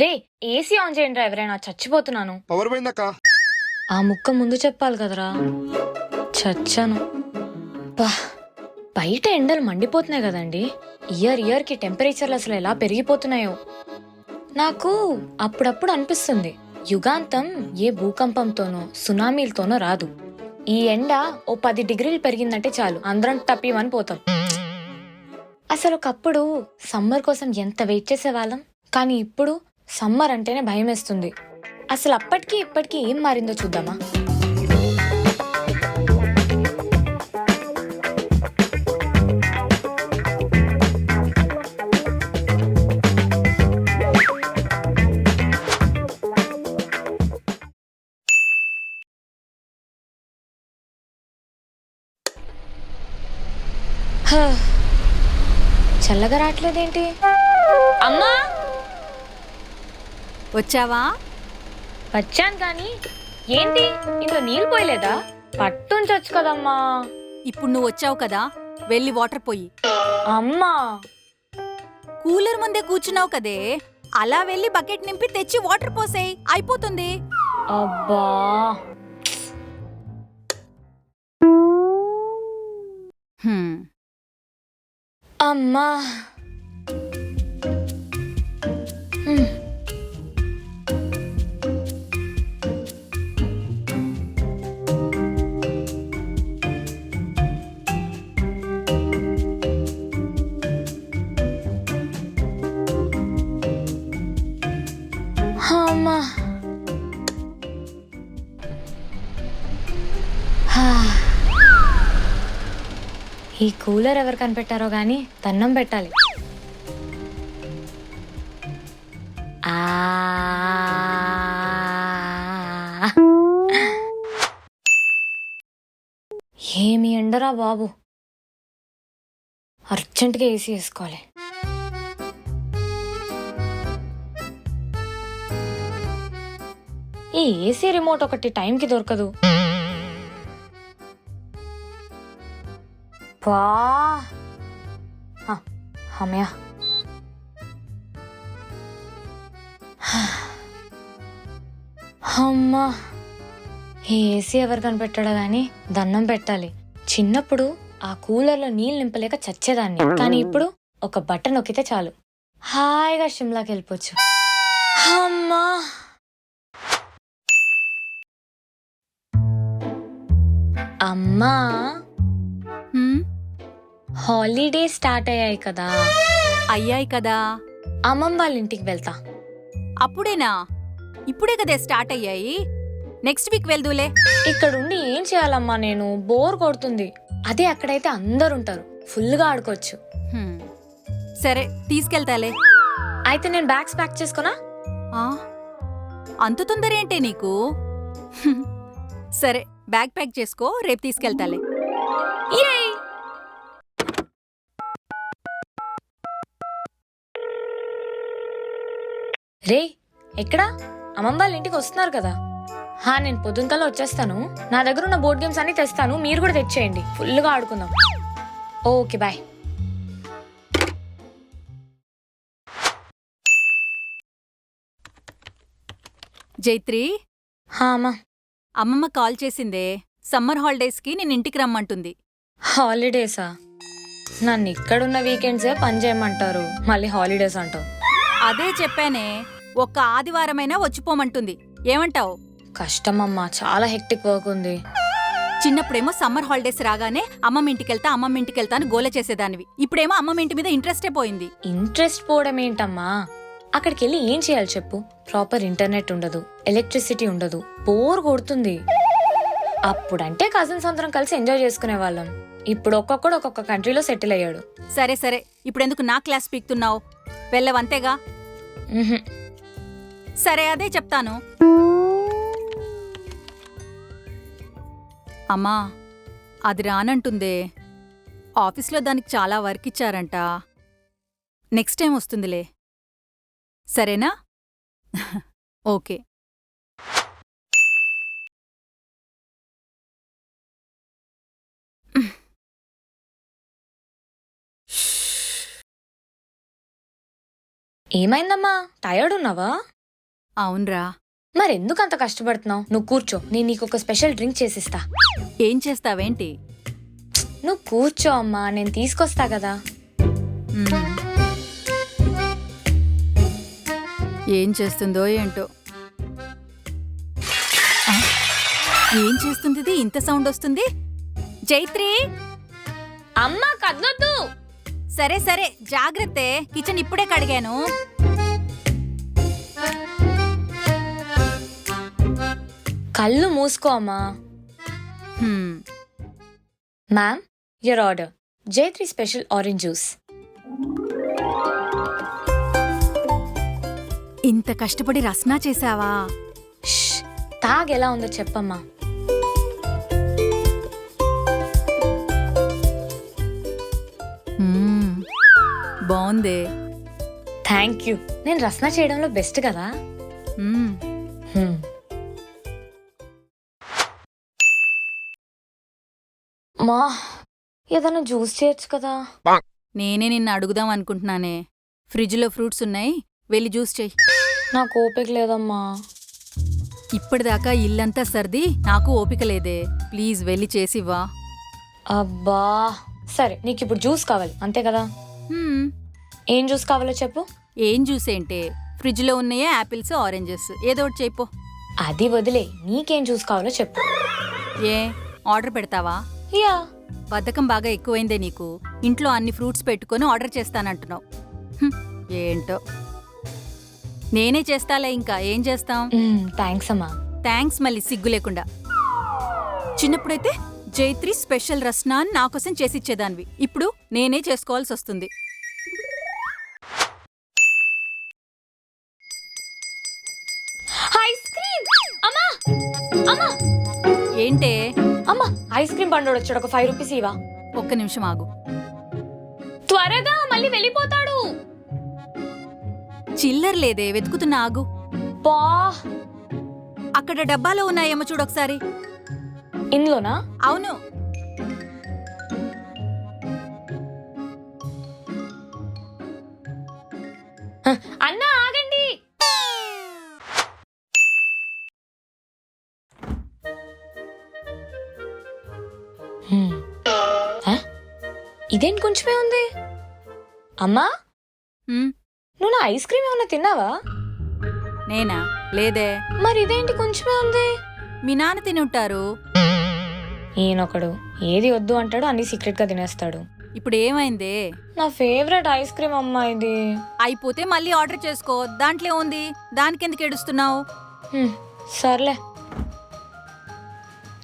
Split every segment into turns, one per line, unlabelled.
Ray AC on చేయండి రా, ఎవరైనా చచ్చిపోతున్నాను.
పవర్ పోయిందక్క.
ఆ ముక్క ముందు చెప్పాలి కదరా. చచ్చాను. బా, బయట ఎండలు మండిపోతున్నాయి కదండి. ఇయర్ కి టెంపరేచర్లు అసలు ఎలా పెరిగిపోతున్నాయో. నాకు అప్పుడప్పుడు అనిపిస్తుంది, యుగాంతం ఏ భూకంపంతోనో సునామీలతోనో రాదు. ఈ ఎండ ఓ 10 డిగ్రీలు పెరిగిందంటే చాలు, అందరం టప్పీమని పోతాం. అసలు ఒకప్పుడు సమ్మర్ కోసం ఎంత వెయిట్ చేసేవాళ్ళం, కానీ ఇప్పుడు సమ్మర్ అంటేనే భయం వేస్తుంది. అసలు అప్పటికి ఇప్పటికీ ఏం మారిందో చూద్దామా. చల్లగా రావట్లేదేంటి? అమ్మా
వచ్చావా?
వచ్చాను కానీ ఏంటి ఇంట్లో నీళ్ళు పోయలేదా? పట్టుంచొచ్చు కదమ్మా.
ఇప్పుడు నువ్వు వచ్చావు కదా, వెళ్ళి వాటర్ పోయి.
అమ్మా
కూలర్ ముందే కూర్చున్నావు కదే, అలా వెళ్ళి బకెట్ నింపి తెచ్చి వాటర్ పోసేయ్, అయిపోతుంది.
అబ్బా
హ్మ్.
అమ్మా. హ్మ్. అమ్మా. ఈ కూలర్ ఎవరు కనిపెట్టారో గాని దండం పెట్టాలి. ఆ ఏమి ఎండరా బాబు, అర్జెంటుగా ఏసీ వేసుకోవాలి. ఈ ఏసీ రిమోట్ ఒకటి టైంకి దొరకదు. వా అమ్మయ్య. అమ్మా, ఈ ఏసీ ఎవరు కనిపెట్టాడో గాని దండం పెట్టాలి. చిన్నప్పుడు ఆ కూలర్లో నీళ్ళు నింపలేక చచ్చేదాన్ని, కానీ ఇప్పుడు ఒక బటన్ నొక్కితే చాలు, హాయిగా షిమ్లాకి వెళ్ళిపోవచ్చు. అమ్మా. అమ్మా,
హ్మ్?
హాలిడే స్టార్ట్ అయ్యాయి కదా,
అయ్యాయి కదా.
అమ్మమ్మ వాళ్ళ ఇంటికి వెళ్తా.
అప్పుడేనా? ఇప్పుడే కదే స్టార్ట్ అయ్యాయి, నెక్స్ట్ వీక్ వెళ్దూలే.
ఇక్కడుండి ఏం చేయాలమ్మా, నేను బోర్ కొడుతుంది. అదే అక్కడైతే అందరుంటారు, ఫుల్గా ఆడుకోవచ్చు.
హ్మ్. సరే తీసుకెళ్తాలే.
అయితే నేను బ్యాగ్స్ ప్యాక్ చేసుకున్నా.
ఆ? అంత తొందర ఏంటే నీకు? సరే బ్యాగ్ ప్యాక్ చేసుకో, రేపు తీసుకెళ్తాలే.
Yay! రే ఎక్కడా? అమ్మమ్మ వాళ్ళ ఇంటికి వస్తున్నారు కదా. నేను పొద్దునకల్లా వచ్చేస్తాను. నా దగ్గర ఉన్న బోర్డ్ గేమ్స్ అన్ని తెస్తాను, మీరు కూడా తెచ్చేయండి, ఫుల్గా ఆడుకుందాం. Okay bye.
జైత్రి,
అమ్మా.
అమ్మమ్మ కాల్ చేసిందే, సమ్మర్ హాలిడేస్కి నేను ఇంటికి రమ్మంటుంది.
హాలిడేసా? నన్ను ఇక్కడున్న వీకెండ్సే పని చేయమంటారు, మళ్ళీ హాలిడేస్ అంటావు.
అదే చెప్పానే, ఒక్క ఆదివారమైనా వచ్చిపోమంటుంది. ఏమంటావు?
కష్టమమ్మా, చాలా హెక్టిక్ వర్క్ ఉంది.
చిన్నప్పుడేమో సమ్మర్ హాలిడేస్ రాగానే అమ్మమ్మ ఇంటికెళ్తా అని గోల చేసేదానివి. ఇప్పుడేమో అమ్మమ్మ ఇంటి మీద ఇంట్రెస్టే పోయింది.
ఇంట్రెస్ట్ పోవడం ఏంటమ్మా? అక్కడికి వెళ్ళి ఏం చేయాలి చెప్పు? ప్రాపర్ ఇంటర్నెట్ ఉండదు, ఎలక్ట్రిసిటీ ఉండదు, బోర్ కొడుతుంది. అప్పుడంటే కజిన్స్ అందరం కలిసి ఎంజాయ్ చేసుకునే వాళ్ళం. ఇప్పుడు ఒక్కొక్కడు ఒక్కొక్క కంట్రీలో సెటిల్ అయ్యాడు.
సరే సరే, ఇప్పుడెందుకు నా క్లాస్ పీక్తున్నావు? వెళ్ళవంతేగా.
ఉహుం.
సరే అదే చెప్తాను. అమ్మా, అది రానంటుందే. ఆఫీస్లో దానికి చాలా వర్క్ ఇచ్చారంట. నెక్స్ట్ టైం వస్తుందిలే, సరేనా? ఓకే.
ఏమైందమ్మా, టయర్డ్ ఉన్నావా?
అవునరా.
మరెందుకు అంత కష్టపడుతున్నావు? నువ్వు కూర్చో, నేను నీకు ఒక స్పెషల్ డ్రింక్ చేసిస్తా.
ఏం చేస్తావేంటి?
నువ్వు కూర్చో అమ్మా, నేను తీసుకొస్తా కదా.
మ్మ్. ఏం చేస్తుందో ఏంటో. ఆ, ఏం చేస్తుంది ఇది? ఇంత సౌండ్ వస్తుంది. జైత్రి!
అమ్మా కదలొద్దు.
సరే సరే, జాగ్రత్తే. కిచెన్ ఇప్పుడే కడిగాను.
కళ్ళు మూసుకో అమ్మా.
హ్మ్.
Ma'am, your order. జైత్రి స్పెషల్ ఆరెంజ్ జ్యూస్.
ఇంత కష్టపడి రస్నా చేసావా?
ష్, తాగెలా ఉందో చెప్పమ్మా.
మ్మ్. బాగుందే.
Thank you. నేను రస్నా చేయడంలో బెస్ట్ కదా.
మ్మ్.
హ్మ్. మా, ఏదైనా జ్యూస్ చేయొచ్చు కదా.
నేనే నిన్ను అడుగుదాం అనుకుంటున్నానే. ఫ్రిడ్జ్లో ఫ్రూట్స్ ఉన్నాయి, వెళ్ళి జ్యూస్ చెయ్యి.
నాకు ఓపిక లేదమ్మా.
ఇప్పటిదాకా ఇల్లంతా సర్ది నాకు ఓపిక లేదే. ప్లీజ్ వెళ్ళి చేసివ్వా.
అబ్బా సరే, నీకు ఇప్పుడు జ్యూస్ కావాలి అంతే కదా.
హ్మ్.
ఏం జ్యూస్ కావాలో చెప్పు.
ఏం జ్యూస్ ఏంటే? ఫ్రిడ్జ్లో ఉన్నాయే యాపిల్స్, ఆరెంజెస్, ఏదో ఒకటి చెప్పు.
అది వదిలే, నీకేం జ్యూస్ కావాలో చెప్పు.
ఏ ఆర్డర్ పెడతావా?
యా.
బద్ధకం బాగా ఎక్కువైందే నీకు. ఇంట్లో అన్ని ఫ్రూట్స్ పెట్టుకొని ఆర్డర్ చేస్తానంటున్నావు. హ్మ్, ఏంటో. నేనే చేస్తాలే, ఇంకా ఏం చేస్తాం.
థ్యాంక్స్ అమ్మా.
థ్యాంక్స్ మళ్ళీ సిగ్గు లేకుండా. చిన్నప్పుడైతే జైత్రి స్పెషల్ రస్నా అని నా కోసం చేసిచ్చేదానివి. ఇప్పుడు నేనే చేసుకోవాల్సి వస్తుంది.
Ice cream. అమ్మా అమ్మా
ఏంటే?
అమ్మా, ఐస్ క్రీమ్ బండోడు వచ్చాడు, ఒక 5 రూపీస్ ఇవా.
ఒక్క నిమిషం ఆగు.
త్వరగా, మళ్ళీ వెళ్ళిపోతాడు.
చిల్లర్ లేదే, వెతుకుతున్నా, ఆగు.
బా,
అక్కడ డబ్బాలో ఉన్నాయేమో చూడొకసారి.
ఇందులోనా?
అవును.
అన్నా ఆగండి. ఇదేంటి కొంచెమే ఉంది. అమ్మా,
హ్మ్,
నువ్వు నా ఐస్ క్రీమ్ ఏమన్నా తిన్నావా?
నేనా? లేదే.
మరి ఇదేంటి కొంచెమే ఉంది?
మీ నాన్న తినుంటారు.
ఈయనొకడు ఏది వద్దు అంటాడు, అన్ని సీక్రెట్ గా తినేస్తాడు.
ఇప్పుడు ఏమైందే?
నా ఫేవరెట్ ఐస్ క్రీమ్ అమ్మా ఇది.
అయిపోతే మళ్ళీ ఆర్డర్ చేసుకో, దాంట్లో ఉంది. దానికెందుకు ఏడుస్తున్నావు?
సర్లే,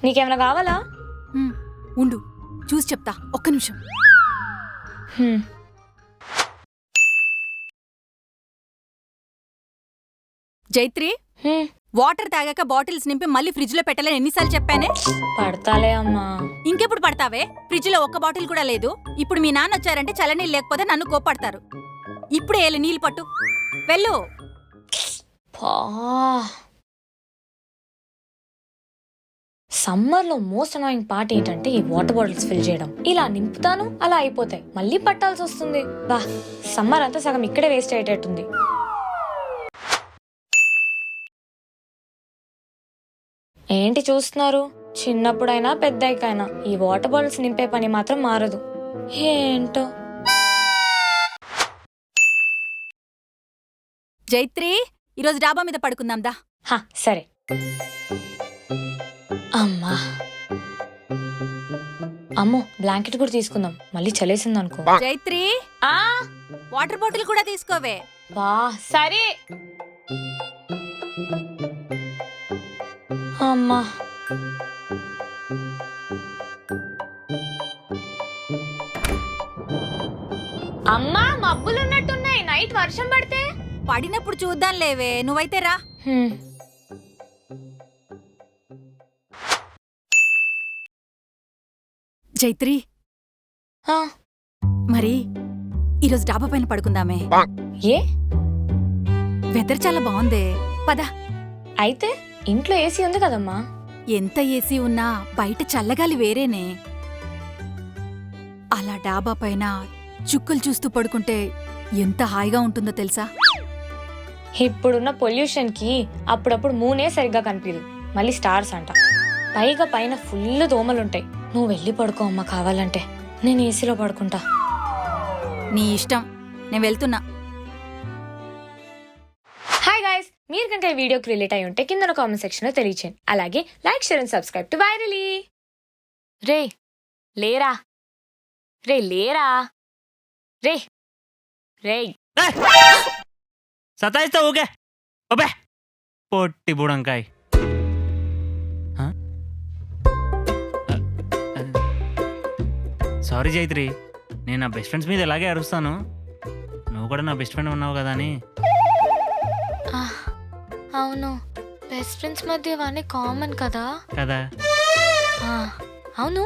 నీకేమైనా కావాలా?
ఉండు, చూసి చెప్తా, ఒక్క నిమిషం. జైత్రి, వాటర్ తాగాక బాటిల్స్ నింపి మళ్ళీ ఫ్రిడ్జ్ లో పెట్టాలని ఎన్నిసార్లు చెప్పానే?
పడతాలే అమ్మా.
ఇంకెప్పుడు పడతావే? ఫ్రిడ్జ్ లో ఒక్క బాటిల్ కూడా లేదు. ఇప్పుడు మీ నాన్న వచ్చారంటే చల్లనీళ్ళు లేకపోతే నన్ను కోపడతారు. ఇప్పుడే వెళ్ళి నీళ్ళు పట్టు, వెళ్ళు.
సమ్మర్ లో మోస్ట్ అనాయింగ్ పార్ట్ ఏంటంటే ఈ వాటర్ బాటిల్స్ ఫిల్ చేయడం. ఇలా నింపుతాను, అలా అయిపోతాయి, మళ్ళీ పట్టాల్సి వస్తుంది. బా, సమ్మర్ అంతా సగం ఇక్కడే వేస్ట్ అయ్యేటట్టుంది. ఏంటి చూస్తున్నారు? చిన్నప్పుడైనా పెద్దయికైనా ఈ వాటర్ బాటిల్స్ నింపే పని మాత్రం మారదు. ఏంటో.
జైత్రి, ఈరోజు డాబా మీద పడుకుందాం దా.
సరే. అమ్మా, అమ్మో, బ్లాంకెట్ కూడా తీసుకుందాం, మళ్ళీ చలేసింది అనుకో.
జైత్రి, వాటర్ బాటిల్ కూడా తీసుకోవే.
బా సరే అమ్మా. అమ్మా, మబ్బులున్నట్టున్నాయి, నైట్ వర్షం పడితే.
పడినప్పుడు చూద్దాం లేవే, నువ్వైతే రా. జైత్రి, మరి ఈరోజు డాబా పైన పడుకుందామే.
ఏ?
వెదర్ చాలా బాగుందే, పద.
అయితే ఇంట్లో ఏసీ ఉంది కదమ్మా.
ఎంత ఏసీ ఉన్నా బయట చల్లగాలి వేరేనే. అలా డాబా పైన చుక్కలు చూస్తూ పడుకుంటే ఎంత హాయిగా ఉంటుందో తెలుసా?
ఇప్పుడున్న పొల్యూషన్ కి అప్పుడప్పుడు మూనే సరిగ్గా కనిపించదు, మళ్ళీ స్టార్స్ అంట. పైగా పైన ఫుల్ దోమలుంటాయి. నువ్వు వెళ్ళి పడుకో అమ్మ, కావాలంటే నేను ఏసీలో పడుకుంటా.
నీ ఇష్టం, నేను వెళ్తున్నా.
హాయ్ గైస్, మీరు కనుక ఈ వీడియోకి రిలేట్ అయి ఉంటే కింద కామెంట్ సెక్షన్ లో తెలియచేయండి. అలాగే like, share and subscribe to Virally. రే లేరా, రే లేరా, రే రే.
సతాయిస్తా ఊకే అబ్బే పొట్టి బుడంకాయ్. సారీ జైత్రి, నేను నా బెస్ట్ ఫ్రెండ్స్ మీద ఎలాగే అరుస్తాను. నువ్వు కూడా నా బెస్ట్ ఫ్రెండ్ ఉన్నావు కదా అని.
అవును, బెస్ట్ ఫ్రెండ్స్ మధ్య ఇవన్నీ కామన్ కదా.
కదా
అవును.